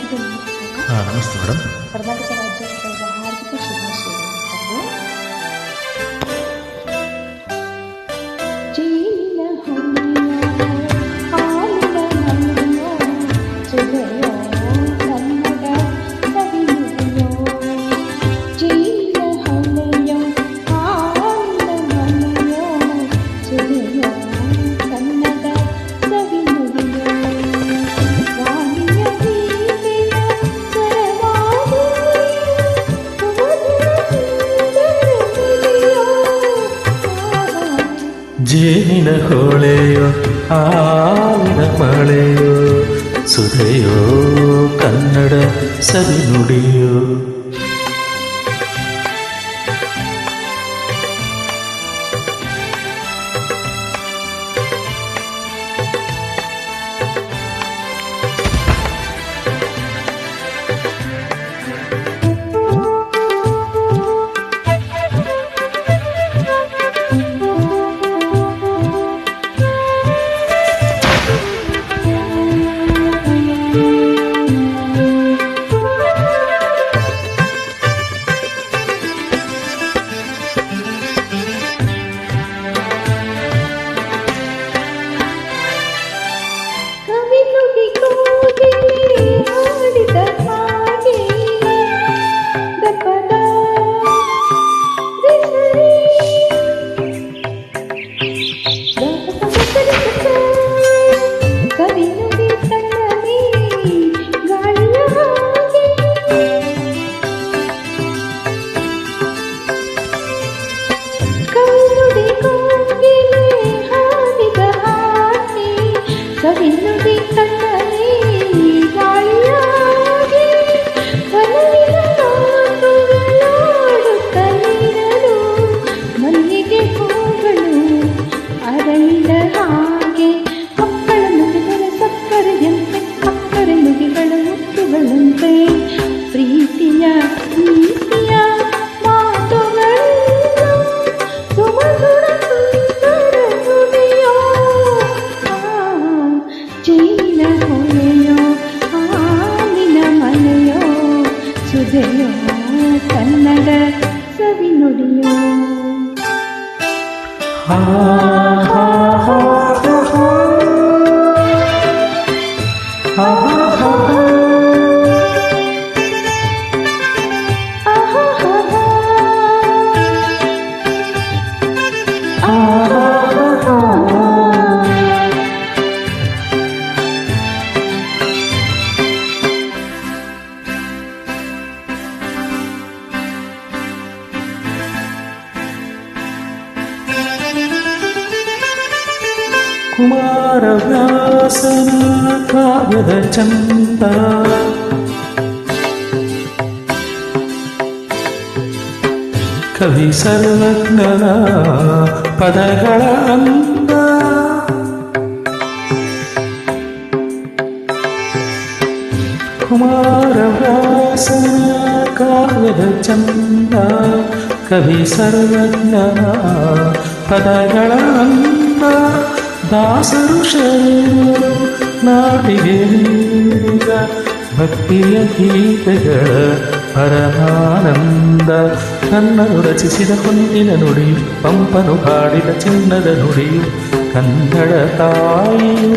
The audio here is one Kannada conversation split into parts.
ಹಾಂ, ನಮಸ್ತೆ ಮೇಡಮ್. ಕರ್ನಾಟಕ ರಾಜ್ಯೋತ್ಸವದ ಹಾರ್ದಿಕ ಶುಭಾಶಯಗಳು. ಜೇನಿನ ಹೊಳೆಯ ಹಾಲಿನ ಮಳೆಯೋ ಸುಧೆಯೋ ಕನ್ನಡ ಸವಿನುಡಿಯೋ. ಜೇನಿನ ಹೊಳೆಯ ಹಾಲಿನ ಮಳೆಯೋ ಸುಧೆಯೋ ಕನ್ನಡ ಸವಿನುಡಿಯೋ. ವಾಣಿಯ ಗೀತೆಯ ಸ್ವರವಾದಿ ಜೇನಿನ ಹೊಳೆಯೋ ಹಾಲಿನ ಮಳೆಯೋ ಸುಧೆಯೋ ಕನ್ನಡ ಸವಿನುಡಿಯೋ. ಕವಿನುಡಿ ಕಣ್ಣನೆ ಗಾಳಿಯಾಗಿ ಒಲವಿನ ಮಾತುಗಳಾಡುತ್ತಲಿರಲು ಮಲ್ಲಿಗೆ ಹೂಗಳು ಅರಳಿದ ಹಾಗೆ ಮಕ್ಕಳ ನುಡಿಗಳ ಸಕ್ಕರೆಯಂತೆ ಅಕ್ಕರೆ ನುಡಿಗಳ ಮುತ್ತುಗಳಂತೆ ಪ್ರೀತಿಯ ನೀತಿಯ ಮಾತುಗಳೆಲ್ಲ ಸುಮಧುರ ಸುಂದರ ನುಡಿಯೋ. ಜೇನಿನ ಹೊಳೆಯೋ ಹಾಲಿನ ಮಳೆಯೋ ಸುಧೆಯೋ ಕನ್ನಡ ಸವಿನುಡಿಯೋ. ಕುಮಾರವ್ಯಾಸನ ಕಾವ್ಯದ ಚಂದ ಕವಿ ಸರ್ವಜ್ಞನ ಪದಗಳ ಅಂದ. ಕುಮಾರವ್ಯಾಸನ ಕಾವ್ಯದ ಚಂದ ಕವಿ ಸರ್ವಜ್ಞನ ಪದಗಳ ಅಂದ. ದಾಸರು ಶರಣರು ನಾಟಿಗೆ ನೀಡಿದ ಭಕ್ತಿಯ ಗೀತೆಗಳ ಪರಮಾನಂದ. ಕನ್ನರು ರಚಿಸಿದ ಹೊನ್ನಿನ ನುಡಿ ಪಂಪನು ಹಾಡಿದ ಚಿನ್ನದ ನುಡಿಯು ಕನ್ನಡ ತಾಯಿಯು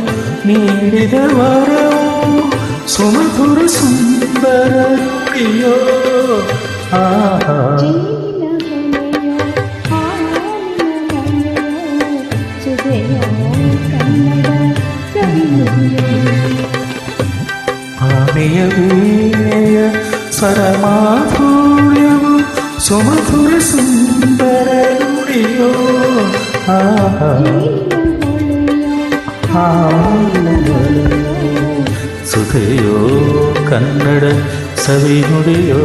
ನೀಡಿದ ವರವು ಸುಮಧುರ ಸುಂದರ ನುಡಿಯೋ. ಆನೆಯ ವೀಣೆಯ ಸ್ವರಮಾಧುರ್ಯವು ಸುಮಧುರ ಸುಂದರ ನುಡಿಯೋ. ಸುಧೆಯೋ ಕನ್ನಡ ಸವಿ ನುಡಿಯೋ.